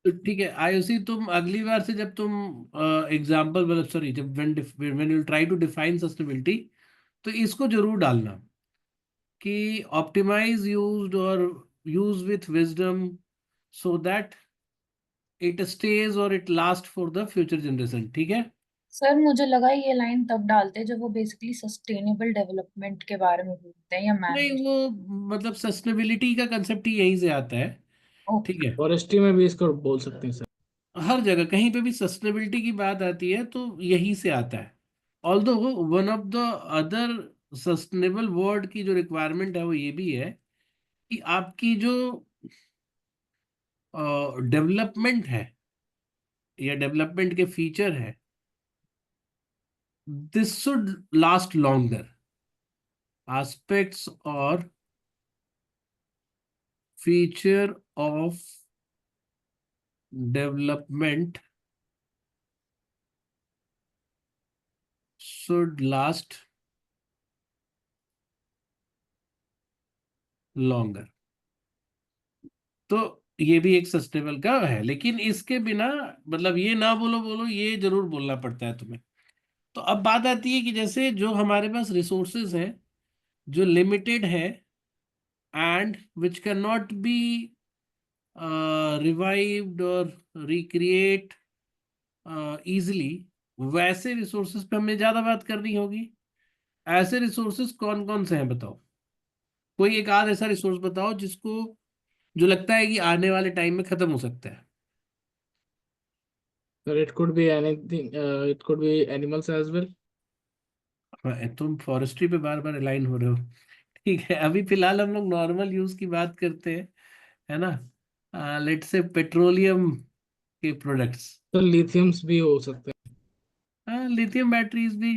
तो ठीक है आयुषी, तुम अगली बार से जब तुम एग्जाम्पल मतलब सॉरी जब when you try to define sustainability, तो इसको जरूर डालना कि ऑप्टिमाइज यूज्ड और use with wisdom so that it stays और it last for the future generation. ठीक है। सर मुझे लगा ये लाइन तब डालते हैं जब वो बेसिकली सस्टेनेबल डेवलपमेंट के बारे में बोलते हैं या नहीं, मैनेज। वो मतलब सस्टेनेबिलिटी का कंसेप्ट ही यहीं से आता है। ठीक ओके। है। फॉरेस्ट्री में भी इसको बोल सकते हैं सर। हर जगह कहीं पे भी सस्टेनेबिलिटी की बात आती है तो यहीं से आता है। Although one of the other sustainable word की जो रिक्वायरमेंट है वो ये भी है कि आपकी जो डेवलपमेंट है या डेवलपमेंट के फीचर है, this should last longer. Aspects और feature of development should last longer. तो ये भी एक सस्टेनेबल का है, लेकिन इसके बिना मतलब ये ना बोलो बोलो ये जरूर बोलना पड़ता है तुम्हें। तो अब बात आती है कि जैसे जो हमारे पास रिसोर्सेज हैं जो लिमिटेड है and which can not B revived और रिक्रिएट इजिली, वैसे रिसोर्सेज पे हमें ज्यादा बात करनी होगी। ऐसे रिसोर्सेज कौन कौन से हैं बताओ। कोई एक आध ऐसा रिसोर्स बताओ जिसको जो लगता है कि आने वाले टाइम में खत्म हो सकता है। Sir it could be anything, it could be animals as well. हाँ, तुम फॉरेस्ट्री पे बार बार अलाइन हो रहे हो। ठीक है, अभी फिलहाल हम लोग नॉर्मल यूज की बात करते हैं, है ना। लेट्स से पेट्रोलियम के प्रोडक्ट्स। तो लिथियम्स भी हो सकते हाँ, लिथियम बैटरीज भी।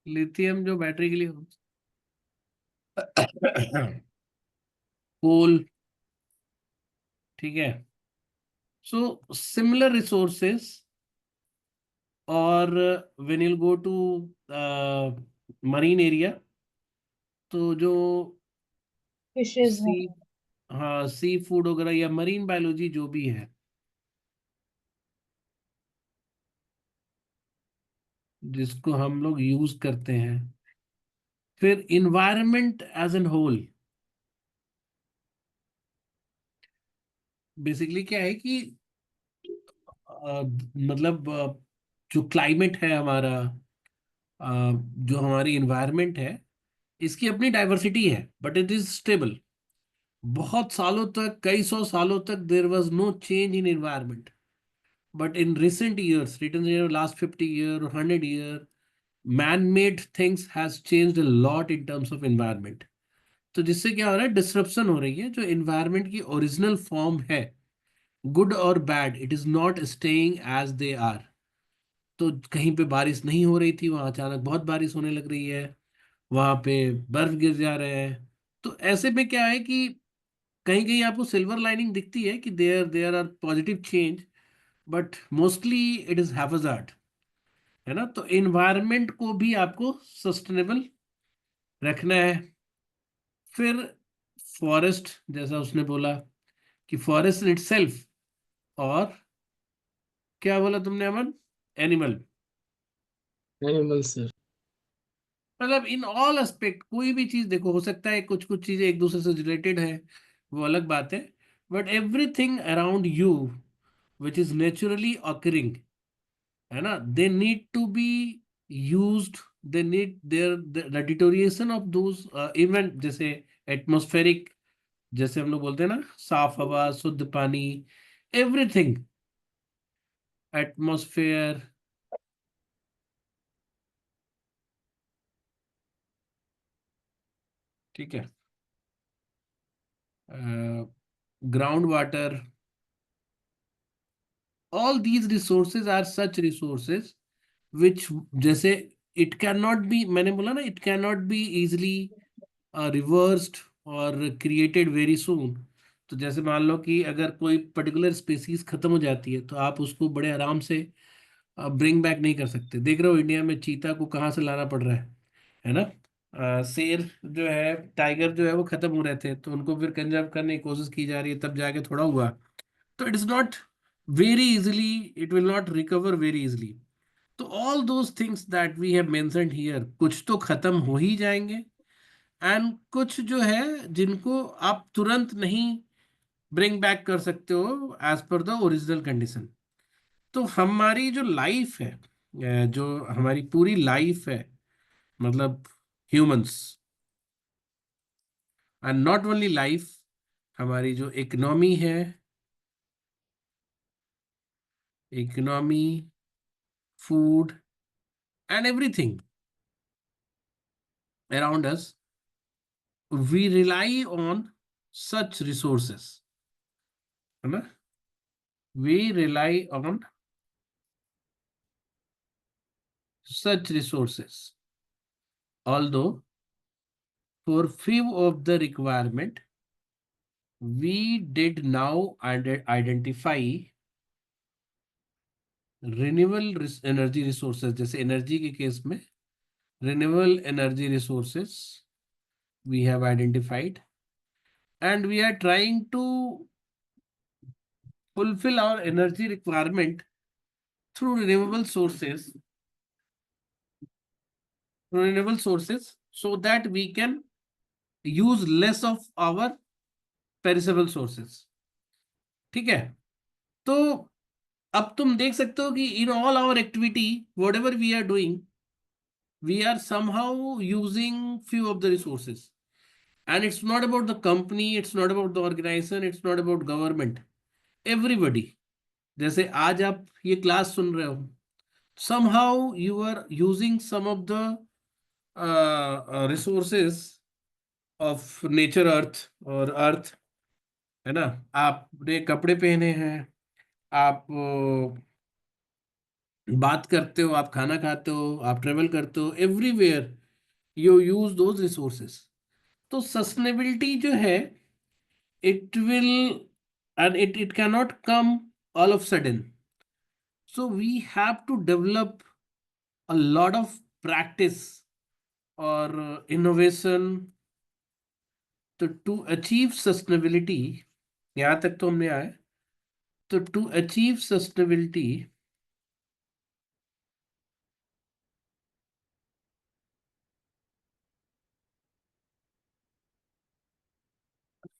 लिथियम जो बैटरी के लिए कोल। ठीक है। So similar resources. और when you go to marine area, तो जो फिशेज सी, हैं। हाँ सी फूड वगैरह या मरीन बायोलॉजी जो भी है जिसको हम लोग यूज करते हैं। फिर environment as an whole, basically क्या है कि मतलब जो क्लाइमेट है हमारा, जो हमारी इन्वायरमेंट है, इसकी अपनी डाइवर्सिटी है बट इट इज स्टेबल। बहुत सालों तक, कई सौ सालों तक there was no change in environment, but in recent years, return last 50 year, 100 year, man made things has changed a lot in terms of environment. तो जिससे क्या हो रहा है, डिसरप्शन हो रही है जो इन्वायरमेंट की ओरिजिनल फॉर्म है, गुड और bad, it is not staying as they are. तो कहीं पे बारिश नहीं हो रही थी, वहां अचानक बहुत बारिश होने लग रही है, वहां पे बर्फ गिर जा रहे हैं। तो ऐसे में क्या है कि कहीं कहीं आपको सिल्वर लाइनिंग दिखती है कि there there are positive change, but mostly it is haphazard, है ना। तो इन्वायरमेंट को भी आपको सस्टेनेबल रखना है। फिर फॉरेस्ट, जैसा उसने बोला कि फॉरेस्ट इटसेल्फ, और क्या बोला तुमने अमन, एनिमल, हैं एनिमल्स सर। मतलब इन ऑल एस्पेक्ट कोई भी चीज देखो, हो सकता है कुछ कुछ चीजें एक दूसरे से रिलेटेड है, वो अलग बात है, but everything around you which is naturally occurring, है ना, they need to be used, they need there the deterioration of those even, जैसे एटमॉस्फेरिक, जैसे हम लोग बोलते हैं ना, साफ हवा, शुद्ध पानी, एवरीथिंग, एटमॉस्फेयर। ठीक है। Ground water, all these resources are such resources which, जैसे इट कैन नॉट बी, मैंने बोला ना, it can not be easily reversed और क्रिएटेड वेरी सून। तो जैसे मान लो कि अगर कोई पर्टिकुलर स्पीसीज खत्म हो जाती है तो आप उसको बड़े आराम से ब्रिंग बैक नहीं कर सकते। देख रहे हो इंडिया में चीता को कहाँ से लाना पड़ रहा है ना। शेर जो है, टाइगर जो है वो खत्म हो रहे थे, तो उनको फिर कंजर्व करने की कोशिश की जा रही है, तब जाके थोड़ा हुआ। तो it is not very easily, it will not recover very easily. तो all those things that we have mentioned here, कुछ तो खत्म हो ही जाएंगे, एंड कुछ जो है जिनको आप तुरंत नहीं ब्रिंग बैक कर सकते हो as per the original condition. तो हमारी जो लाइफ है, जो हमारी पूरी लाइफ है, मतलब humans, and not only life, हमारी जो इकोनॉमी है, economy, food and everything around us, we rely on such resources, है ना? We rely on such resources. Although for few of the requirement, we did now identify renewable energy resources, जैसे energy के case में renewable energy resources we have identified, and we are trying to fulfill our energy requirement through renewable sources, so that we can use less of our perishable sources। ठीक है? तो अब तुम देख सकते हो कि in all our activity, whatever we are doing, we are somehow using few of the resources, and it's not about the company, it's not about the organization, it's not about government, everybody। जैसे आज आप ये class सुन रहे हो, somehow you are using some of the resources of nature, earth, और अर्थ, है ना? आपने कपड़े पहने हैं, आप बात करते हो, आप खाना खाते हो, आप ट्रेवल करते हो, everywhere you use those resources. तो सस्टेनेबिलिटी जो है, it will, and it can not come all of sudden. So we have to develop a lot of practice और इनोवेशन। तो टू अचीव सस्टेनेबिलिटी, यहाँ तक तो हमने आए। तो टू अचीव सस्टेनेबिलिटी,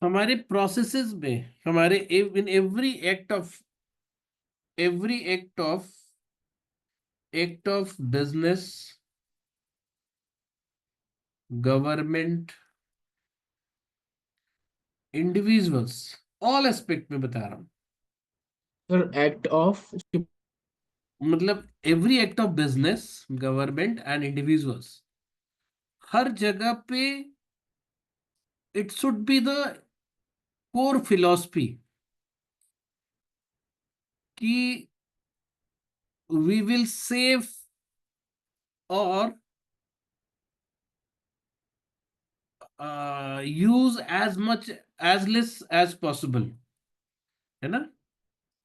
हमारे प्रोसेसेस में, हमारे in every act of business, government, individuals, all aspect में बता रहा हूं। Sir, act of मतलब every act of business, government and individuals, हर जगह पे it should be the core philosophy कि वी विल सेव और use as much, as less as possible, है ना?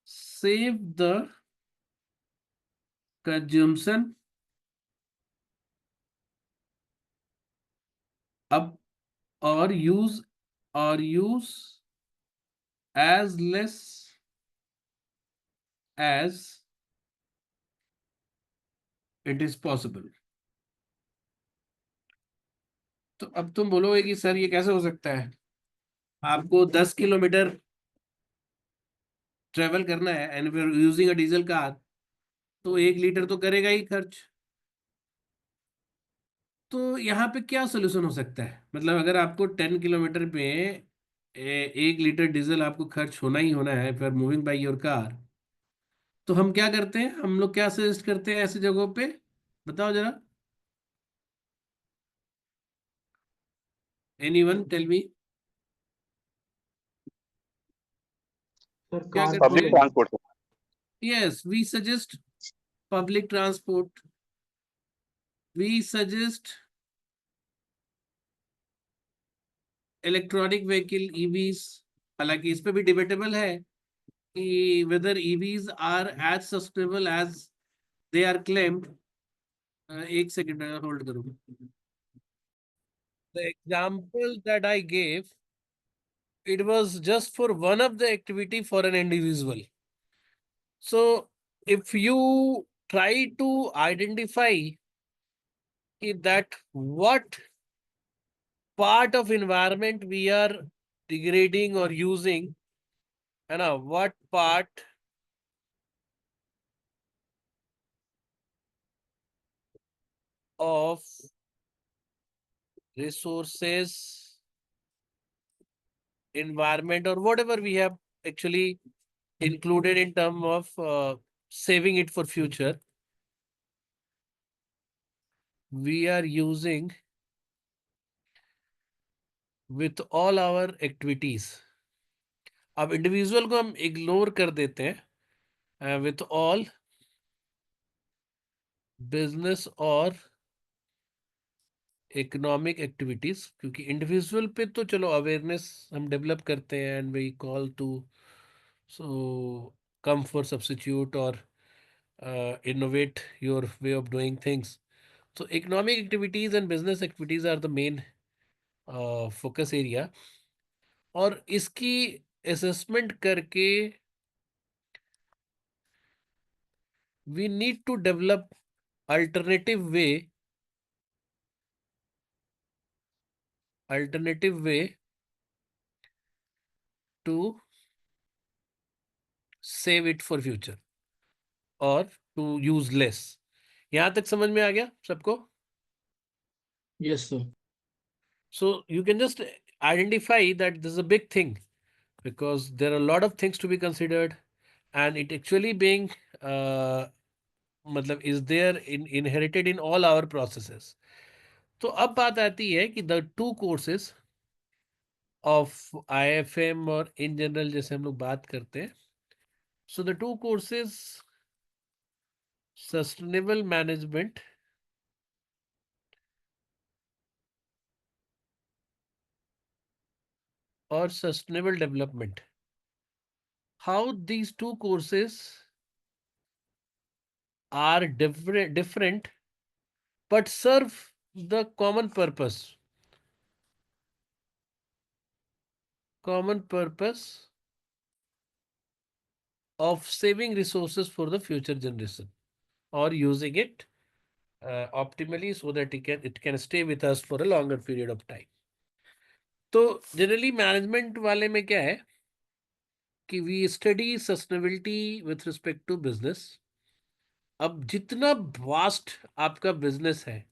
सेव द कंज्यूमशन अब, और use as less as it is possible. तो अब तुम बोलोगे कि सर ये कैसे हो सकता है? आपको 10 किलोमीटर ट्रेवल करना है एंड फिर यूजिंग अ डीजल कार, तो 1 लीटर तो करेगा ही खर्च। तो यहाँ पे क्या सोल्यूशन हो सकता है? मतलब अगर आपको 10 किलोमीटर पे 1 लीटर डीजल आपको खर्च होना ही होना है for moving by your car, तो हम क्या करते हैं? हम लोग क्या सजेस्ट करते हैं ऐसी जगहों पे? बताओ जरा, एनीवन टेल मी, sir क्या car करते पब्लिक हैं? pooling. ट्रांसपोर्ट से। Yes, we suggest public transport, we suggest electronic vehicle, EVs. हालांकि इस पे भी डिबेटेबल है कि whether EVs are as sustainable as they are claimed. एक सेकेंड होल्ड करो। The example that I gave, it was just for one of the activity for an individual. So if you try to identify that what part of environment we are degrading or using, and what part of resources, environment, or whatever we have actually included in terms of saving it for future, we are using with all our activities. अब individual को हम ignore कर देते हैं with all business और economic activities, क्योंकि individual पे तो चलो अवेयरनेस हम डेवलप करते हैं and we call to so come for substitute और innovate your way of doing things. So economic activities and business activities are the main focus area. और इसकी assessment करके we need to develop alternative way to save it for future or to use less. यहाँ तक समझ में आ गया सबको? Yes, sir. So you can just identify that this is a big thing because there are a lot of things to be considered, and it actually being uh, मतलब is there inherited in all our processes. तो अब बात आती है कि the two courses of IFM और in general जैसे हम लोग बात करते हैं, so the two courses sustainable management or sustainable development, how these two courses are different but serve the common purpose of saving resources for the future generation or using it optimally so that it can stay with us for a longer period of time. तो generally management वाले में क्या है कि we study sustainability with respect to business. अब जितना vast आपका business है,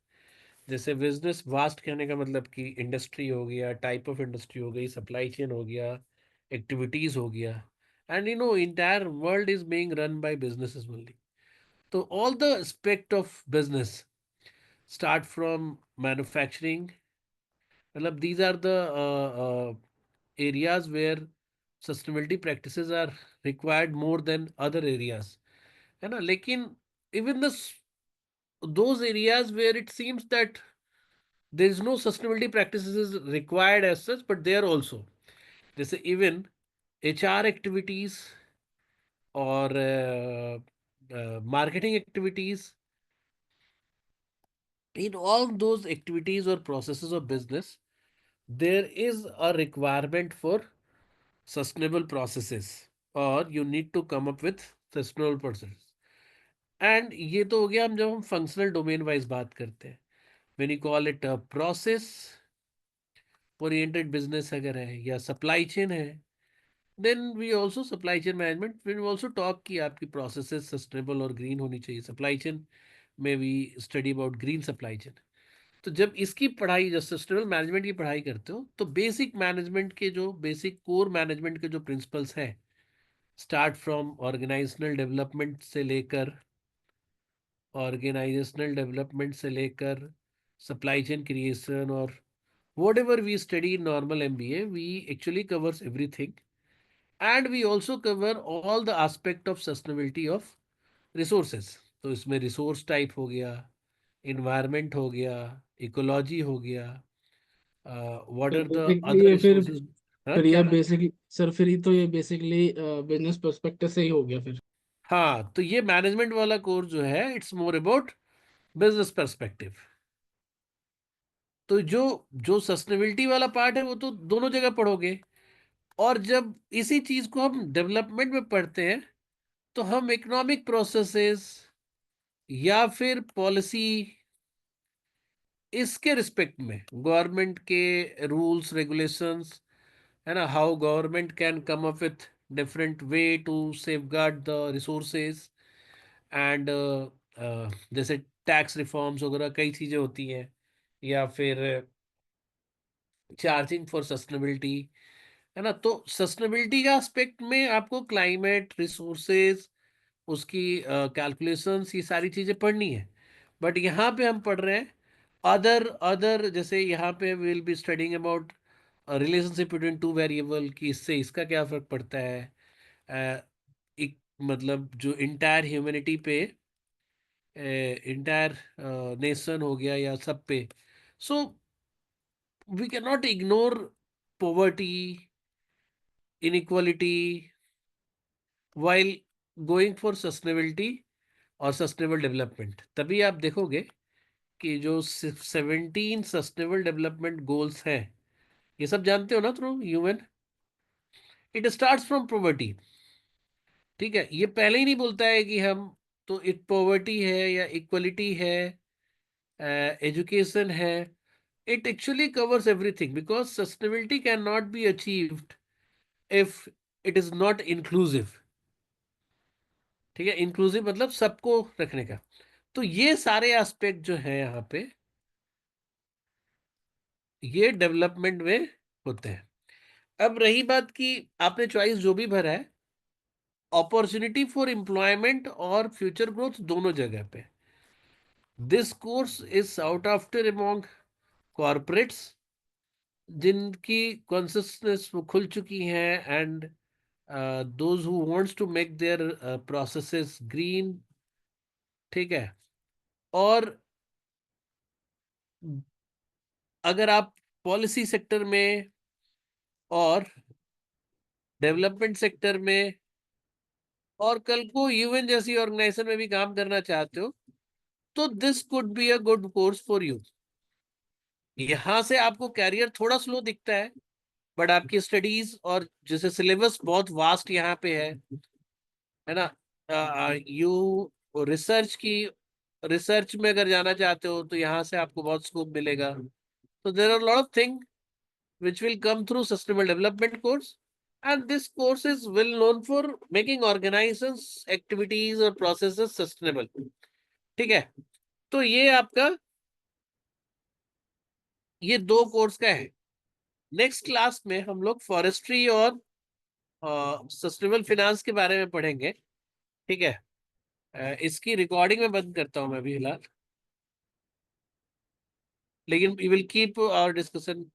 जैसे बिजनेस वास्ट कहने का मतलब कि इंडस्ट्री हो गया, टाइप ऑफ इंडस्ट्री हो गई, सप्लाई चेन हो गया, एक्टिविटीज हो गया, and entire world is being run by businesses only. तो all the aspect of business start from manufacturing, मतलब these are the areas where sustainability practices are required more than other areas, है ना. लेकिन even those areas where it seems that there is no sustainability practices is required as such, but there also, जैसे even HR activities or marketing activities, in all those activities or processes of business, there is a requirement for sustainable processes or you need to come up with sustainable processes. And ये तो हो गया हम जब हम functional domain wise बात करते हैं. When you call it process oriented business अगर है या सप्लाई चेन है, then we also supply chain management we also talk कि आपकी प्रोसेसेस सस्टेनेबल और ग्रीन होनी चाहिए. सप्लाई चेन में we study about green supply chain. तो जब इसकी पढ़ाई, जब सस्टेनेबल मैनेजमेंट की पढ़ाई करते हो, तो बेसिक मैनेजमेंट के जो बेसिक कोर मैनेजमेंट के जो प्रिंसिपल्स हैं, स्टार्ट फ्रॉम ऑर्गेनाइजेशनल डेवलपमेंट से लेकर सप्लाई चेन क्रिएशन और whatever we study in normal MBA, we actually covers everything, and we also cover all the aspect of sustainability of resources. तो इसमें resource type हो गया, environment हो गया, ecology हो गया, व्हाट तो आर द बेसिकली अदर ये रिसोर्सेज. हाँ फिर क्या ये ना. बेसिकली सर फिर ये तो ये बेसिकली बिजनेस पर्सपेक्टिव से ही हो गया फिर. हाँ, तो ये मैनेजमेंट वाला कोर्स जो है, it's more about business perspective. तो जो जो सस्टेनेबिलिटी वाला पार्ट है वो तो दोनों जगह पढ़ोगे, और जब इसी चीज को हम डेवलपमेंट में पढ़ते हैं तो हम इकोनॉमिक प्रोसेसेस या फिर पॉलिसी, इसके रिस्पेक्ट में गवर्नमेंट के रूल्स रेगुलेशंस, है ना, how government can come up with different way to safeguard the resources and, जैसे टैक्स रिफॉर्म्स वगैरह कई चीजें होती हैं, या फिर चार्जिंग फॉर सस्टेनेबिलिटी, है ना। तो सस्टेनेबिलिटी का एस्पेक्ट में आपको क्लाइमेट, रिसोर्सेज, उसकी कैलकुलेशंस, ये सारी चीजें पढ़नी है। बट यहाँ पे हम पढ़ रहे हैं अदर अदर, जैसे यहाँ पे will be studying about relationship between two variable, कि इससे इसका क्या फर्क पड़ता है, एक मतलब जो इंटायर ह्यूमैनिटी पे, इंटायर नेशन हो गया या सब पे। So we can not ignore poverty, inequality, while going for sustainability और सस्टेनेबल डेवलपमेंट। तभी आप देखोगे कि जो 17 सस्टेनेबल डेवलपमेंट गोल्स हैं, ये सब जानते हो ना through UN, it starts from poverty. ठीक है, ये पहले ही नहीं बोलता है कि हम, तो एक पॉवर्टी है या इक्वलिटी है, एजुकेशन है, it actually covers everything because sustainability cannot be achieved if it is not inclusive। ठीक है, इंक्लूसिव मतलब सबको रखने का। तो ये सारे एस्पेक्ट जो है यहाँ पे, ये डेवलपमेंट में होते हैं। अब रही बात कि आपने चॉइस जो भी भरा है, अपॉर्चुनिटी फॉर एम्प्लॉयमेंट और फ्यूचर ग्रोथ दोनों जगह पे, this course is sought after among corporates जिनकी कॉन्सियसनेस वो खुल चुकी हैं, and those who wants to make their processes green। ठीक है, और अगर आप पॉलिसी सेक्टर में और डेवलपमेंट सेक्टर में और कल को यूएन जैसी ऑर्गेनाइजेशन में भी काम करना चाहते हो, तो this could be a good course for you. यहाँ से आपको कैरियर थोड़ा स्लो दिखता है, बट आपकी स्टडीज और जैसे सिलेबस बहुत वास्ट यहाँ पे है ना। यू रिसर्च की, रिसर्च में अगर जाना चाहते हो तो यहाँ से आपको बहुत स्कोप मिलेगा। तो there are lot of thing which will come through sustainable development course, and this course is well known for making organizations activities और processes sustainable। ठीक है, तो ये आपका, ये दो कोर्स का है। नेक्स्ट क्लास में हम लोग फॉरेस्ट्री और सस्टेनेबल फिनांस के बारे में पढ़ेंगे। ठीक है, इसकी रिकॉर्डिंग में बंद करता हूं मैं अभी फिलहाल, लेकिन we will keep our discussion